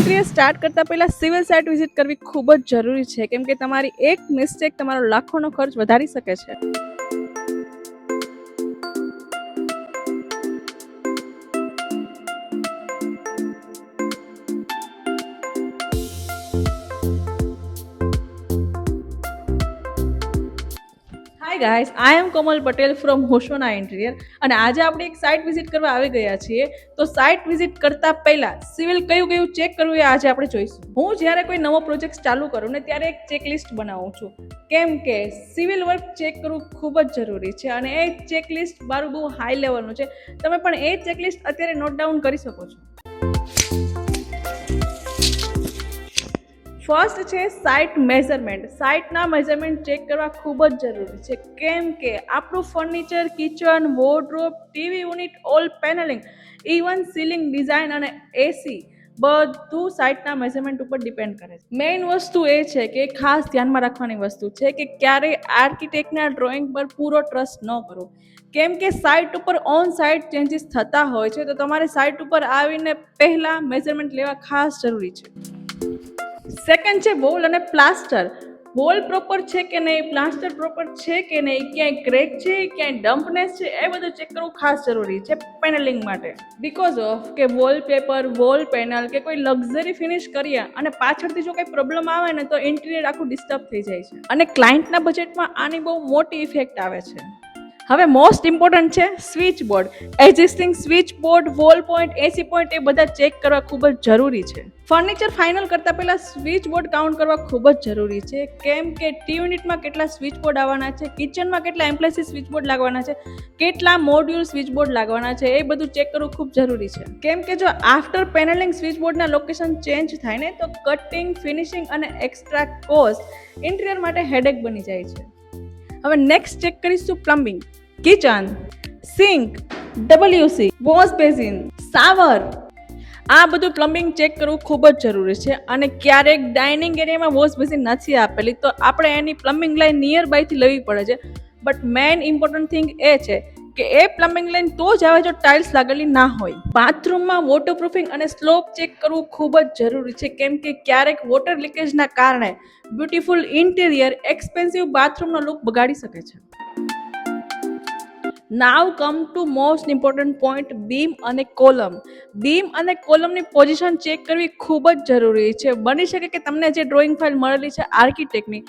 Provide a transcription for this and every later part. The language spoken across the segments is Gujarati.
ઇન્ટિરિયર સ્ટાર્ટ કરતા પહેલા સિવિલ સાઇટ વિઝિટ કરવી ખૂબ જ જરૂરી છે, કેમ કે તમારી એક મિસ્ટેક તમારો લાખોનો ખર્ચ વધારી શકે છે. Hi guys, I am Komal Patel from Hoshona interior અને આજે આપણે એક સાઇટ વિઝિટ કરવા આવી ગયા છીએ. તો સાઇટ વિઝિટ કરતા પહેલા સિવિલ કયું ચેક કરવું એ આજે આપણે જોઈશું. હું જ્યારે કોઈ નવો પ્રોજેક્ટ ચાલુ કરું ને ત્યારે એક ચેકલિસ્ટ બનાવું છું, કેમ કે સિવિલ વર્ક ચેક કરવું ખૂબ જ જરૂરી છે અને એ ચેકલિસ્ટ મારું બહુ હાઈ લેવલનું છે. તમે પણ એ ચેકલિસ્ટ અત્યારે નોટ ડાઉન કરી શકો છો. ફર્સ્ટ છે સાઇટ મેઝરમેન્ટ. સાઇટના મેઝરમેન્ટ ચેક કરવા ખૂબ જ જરૂરી છે, કેમ કે આપણું furniture, kitchen, wardrobe, TV unit, all panelling, even ceiling design અને એસી બધું સાઇટના મેઝરમેન્ટ ઉપર ડિપેન્ડ કરે છે. મેઇન વસ્તુ એ છે કે ખાસ ધ્યાનમાં રાખવાની વસ્તુ છે કે ક્યારેય આર્કિટેક્ટના ડ્રોઈંગ પર પૂરો ટ્રસ્ટ ન કરો, કેમ કે સાઇટ ઉપર ઓન સાઇટ ચેન્જીસ થતા હોય છે. તો તમારે સાઇટ ઉપર આવીને પહેલાં મેઝરમેન્ટ લેવા ખાસ જરૂરી છે. સેકન્ડ છે વોલ અને પ્લાસ્ટર. વોલ પ્રોપર છે કે નહીં, પ્લાસ્ટર પ્રોપર છે કે નહીં, ક્યાંય ક્રેક છે, ક્યાંય ડમ્પનેસ છે, એ બધું ચેક કરવું ખાસ જરૂરી છે પેનલિંગ માટે. બીકોઝ ઓફ કે વોલપેપર, વોલ પેનલ કે કોઈ લક્ઝરી ફિનિશ કરીએ અને પાછળથી જો કંઈ પ્રોબ્લેમ આવે ને તો ઇન્ટિરિયર આખું ડિસ્ટર્બ થઈ જાય છે અને ક્લાયન્ટના બજેટમાં આની બહુ મોટી ઇફેક્ટ આવે છે. હવે મોસ્ટ ઇમ્પોર્ટન્ટ છે switch board. Existing switch board, wall point, AC point એ બધા ચેક કરવા ખૂબ જ જરૂરી છે. ફર્નિચર ફાઇનલ કરતા પહેલા સ્વિચ બોર્ડ કાઉન્ટ કરવા ખૂબ જ જરૂરી છે, કેમ કે ટી યુનિટમાં કેટલા સ્વિચ બોર્ડ આવવાના છે, કિચનમાં કેટલા એમ્પ્લાયસી સ્વિચ બોર્ડ લાગવાના છે, કેટલા મોડ્યુલ સ્વિચ બોર્ડ લાગવાના છે, એ બધું ચેક કરવું ખૂબ જરૂરી છે. કેમ કે જો આફ્ટર પેનલિંગ સ્વિચ બોર્ડના લોકેશન ચેન્જ થાય ને તો કટિંગ, ફિનિશિંગ અને એક્સ્ટ્રા કોસ્ટ ઇન્ટિરિયર માટે હેડેક બની જાય છે. હવે નેક્સ્ટ ચેક કરીશું plumbing. Kitchen, sink, WC, wash basin, shower, આ બધું પ્લમ્બિંગ ચેક કરવું ખૂબ જ જરૂરી છે. અને ક્યારેક ડાઇનિંગ એરિયામાં વોશ બેસિન નથી આપેલી તો આપણે એની પ્લમ્બિંગ લાઈન નિયર બાયથી લેવી પડે છે. બટ મેઇન ઇમ્પોર્ટન્ટ થિંગ એ છે કે એ પ્લમ્બિંગ લાઈન તો જ આવે જો ટાઇલ્સ લાગેલી ના હોય. બાથરૂમમાં વોટરપ્રૂફિંગ અને સ્લોપ ચેક કરવું ખૂબ જ જરૂરી છે, કેમ કે ક્યારેક વોટર લીકેજના કારણે બ્યુટીફુલ ઇન્ટિરિયર એક્સપેન્સિવ બાથરૂમનો લુક બગાડી શકે છે. Now come to most important point, beam અને કોલમ. બીમ અને કોલમની પોઝિશન ચેક કરવી ખૂબ જ જરૂરી છે. બની શકે કે તમને જે ડ્રોઈંગ ફાઇલ મળેલી છે આર્કિટેક્ટની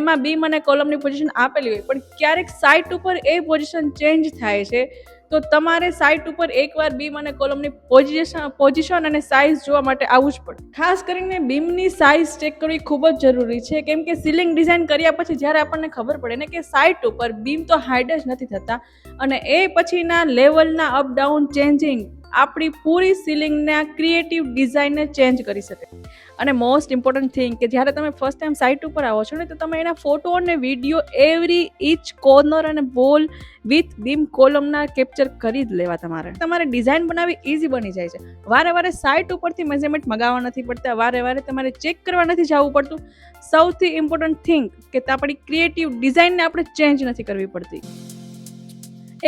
એમાં બીમ અને કોલમની પોઝિશન આપેલી હોય, પણ ક્યારેક સાઇટ ઉપર એ પોઝિશન ચેન્જ થાય છે તો તમારે સાઇટ ઉપર એકવાર બીમ અને કોલમની પોઝિશન અને સાઇઝ જોવા માટે આવવું જ પડે. ખાસ કરીને બીમની સાઇઝ ચેક કરવી ખૂબ જ જરૂરી છે, કેમ કે સીલિંગ ડિઝાઇન કર્યા પછી જ્યારે આપણને ખબર પડે ને કે સાઇટ ઉપર બીમ તો હાઇડ જ નથી થતા અને એ પછીના લેવલના અપડાઉન ચેન્જિંગ આપણી પૂરી સીલિંગના ક્રિએટિવ ડિઝાઇનને ચેન્જ કરી શકે. અને મોસ્ટ ઇમ્પોર્ટન્ટ થિંગ કે જ્યારે તમે ફર્સ્ટ ટાઈમ સાઇટ ઉપર આવો છો ને તો તમે એના ફોટો અને વિડીયો એવરી ઇચ કોર્નર અને વોલ વિથ બીમ કોલમના કેપ્ચર કરી જ લેવા. તમારે ડિઝાઇન બનાવવી ઇઝી બની જાય છે. વારે સાઇટ ઉપરથી મેઝરમેન્ટ મગાવવા નથી પડતા, વારે તમારે ચેક કરવા નથી જવું પડતું. સૌથી ઇમ્પોર્ટન્ટ થિંગ કે આપણી ક્રિએટિવ ડિઝાઇનને આપણે ચેન્જ નથી કરવી પડતી.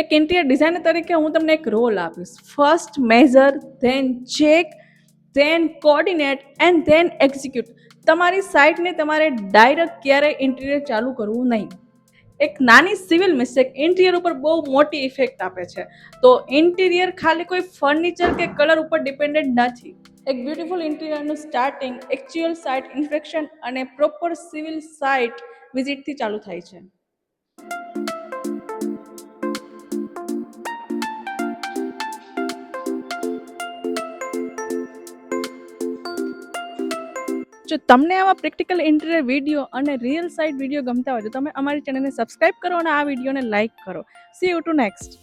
એક ઇન્ટિરિયર ડિઝાઇનર તરીકે હું તમને એક રોલ આપીશ. First measure, then check, then coordinate and then execute. તમારી સાઇટને તમારે ડાયરેક્ટ ક્યારેય ઇન્ટિરિયર ચાલુ કરવું નહીં. એક નાની સિવિલ મિસ્ટેક ઇન્ટિરિયર ઉપર બહુ મોટી ઇફેક્ટ આપે છે. તો ઇન્ટિરિયર ખાલી કોઈ ફર્નિચર કે કલર ઉપર ડિપેન્ડન્ટ નથી. એક બ્યુટીફુલ ઇન્ટિરિયરનું સ્ટાર્ટિંગ એકચ્યુઅલ સાઇટ ઇન્સ્પેક્શન અને પ્રોપર સિવિલ સાઇટ વિઝિટથી ચાલુ થાય છે. જો તમને આવા પ્રેક્ટિકલ ઇન્ટિરિયર વિડીયો અને રિયલ સાઇટ વિડીયો ગમતા હોય તો તમે અમારી ચેનલને સબસ્ક્રાઇબ કરો અને આ વિડીયોને લાઇક કરો. See you to next.